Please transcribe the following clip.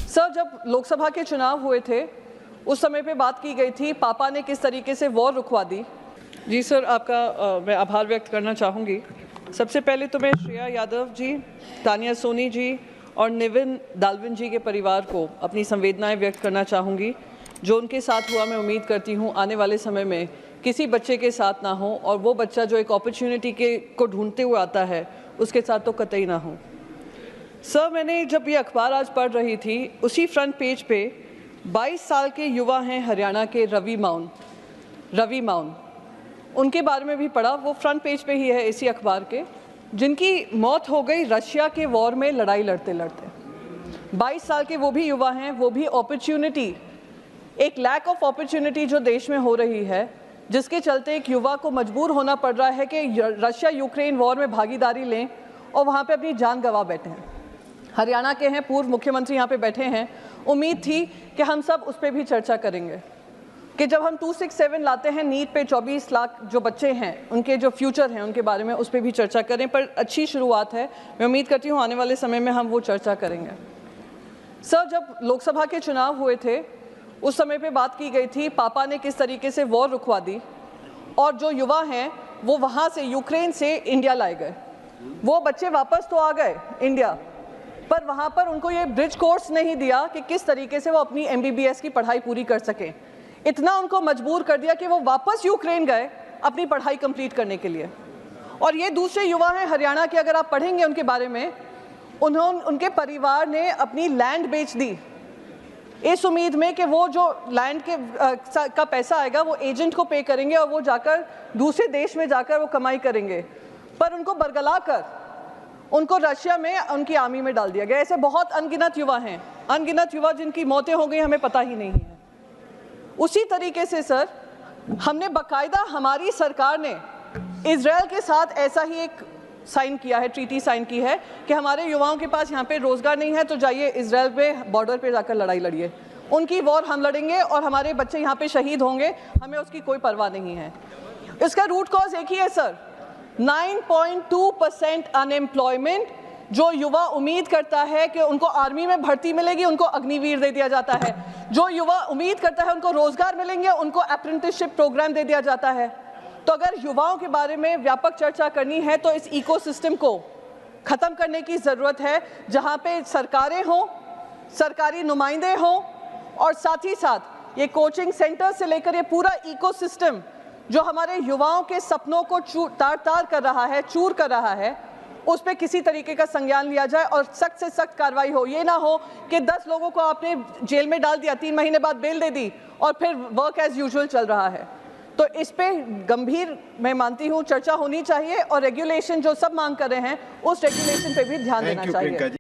Sir, जब लोकसभा के चुनाव हुए थे उस समय पे बात की गई थी पापा ने किस तरीके से वॉर रुकवा दी। जी सर, आपका मैं आभार व्यक्त करना चाहूँगी। सबसे पहले तो मैं श्रेया यादव जी, तानिया सोनी जी और निविन दालविन जी के परिवार को अपनी संवेदनाएं व्यक्त करना चाहूँगी। जो उनके साथ हुआ, मैं उम्मीद करती हूँ आने वाले समय में किसी बच्चे के साथ ना हो, और वो बच्चा जो एक अपॉर्चुनिटी को ढूंढते हुए आता है उसके साथ तो कतई ना हो। सर, मैंने जब ये अखबार आज पढ़ रही थी, उसी फ्रंट पेज पे 22 साल के युवा हैं हरियाणा के रवि माउन, उनके बारे में भी पढ़ा। वो फ्रंट पेज पे ही है इसी अखबार के, जिनकी मौत हो गई रशिया के वॉर में लड़ाई लड़ते लड़ते। 22 साल के वो भी युवा हैं, वो भी अपॉर्चुनिटी, एक लैक ऑफ अपॉर्चुनिटी जो देश में हो रही है, जिसके चलते एक युवा को मजबूर होना पड़ रहा है कि रशिया यूक्रेन वॉर में भागीदारी लें और वहाँ पे अपनी जान गंवा बैठे हैं। हरियाणा के हैं, पूर्व मुख्यमंत्री यहाँ पे बैठे हैं। उम्मीद थी कि हम सब उस पर भी चर्चा करेंगे कि जब हम 267 लाते हैं नीट पे, 24 लाख जो बच्चे हैं उनके जो फ्यूचर हैं उनके बारे में उस पर भी चर्चा करें। पर अच्छी शुरुआत है, मैं उम्मीद करती हूँ आने वाले समय में हम वो चर्चा करेंगे। सर, जब लोकसभा के चुनाव हुए थे उस समय पे बात की गई थी पापा ने किस तरीके से वॉर रुकवा दी, और जो युवा हैं वो वहाँ से यूक्रेन से इंडिया लाए गए। वो बच्चे वापस तो आ गए इंडिया, पर वहाँ पर उनको ये ब्रिज कोर्स नहीं दिया कि किस तरीके से वो अपनी MBBS की पढ़ाई पूरी कर सकें। इतना उनको मजबूर कर दिया कि वो वापस यूक्रेन गए अपनी पढ़ाई कंप्लीट करने के लिए। और ये दूसरे युवा हैं हरियाणा के, अगर आप पढ़ेंगे उनके बारे में, उनके परिवार ने अपनी लैंड बेच दी इस उम्मीद में कि वो जो लैंड का पैसा आएगा वो एजेंट को पे करेंगे और वो जाकर दूसरे देश में जाकर वो कमाई करेंगे। पर उनको बरगला कर उनको रशिया में उनकी आर्मी में डाल दिया गया। ऐसे बहुत अनगिनत युवा हैं, अनगिनत युवा जिनकी मौतें हो गई हमें पता ही नहीं है। उसी तरीके से सर, हमने बाकायदा, हमारी सरकार ने इजराइल के साथ ऐसा ही एक साइन किया है, ट्रीटी साइन की है कि हमारे युवाओं के पास यहाँ पे रोजगार नहीं है तो जाइए इजराइल पे बॉर्डर पे जाकर लड़ाई लड़िए, उनकी वॉर हम लड़ेंगे और हमारे बच्चे यहाँ पे शहीद होंगे, हमें उसकी कोई परवाह नहीं है। इसका रूट कॉज एक ही है सर, 9.2% अनएम्प्लॉयमेंट। जो युवा उम्मीद करता है कि उनको आर्मी में भर्ती मिलेगी, उनको अग्निवीर दे दिया जाता है। जो युवा उम्मीद करता है उनको रोजगार मिलेंगे, उनको अप्रेंटिसशिप प्रोग्राम दे दिया जाता है। तो अगर युवाओं के बारे में व्यापक चर्चा करनी है तो इस इकोसिस्टम को खत्म करने की ज़रूरत है, जहां पे सरकारें हों, सरकारी नुमाइंदे हों, और साथ ही साथ ये कोचिंग सेंटर से लेकर ये पूरा इकोसिस्टम जो हमारे युवाओं के सपनों को तार-तार कर रहा है, चूर कर रहा है, उस पर किसी तरीके का संज्ञान लिया जाए और सख्त से सख्त कार्रवाई हो। ये ना हो कि 10 लोगों को आपने जेल में डाल दिया, 3 महीने बाद बेल दे दी और फिर वर्क एज यूजुअल चल रहा है। तो इस पे गंभीर, मैं मानती हूँ, चर्चा होनी चाहिए और रेगुलेशन जो सब मांग कर रहे हैं उस रेगुलेशन पे भी ध्यान देना चाहिए।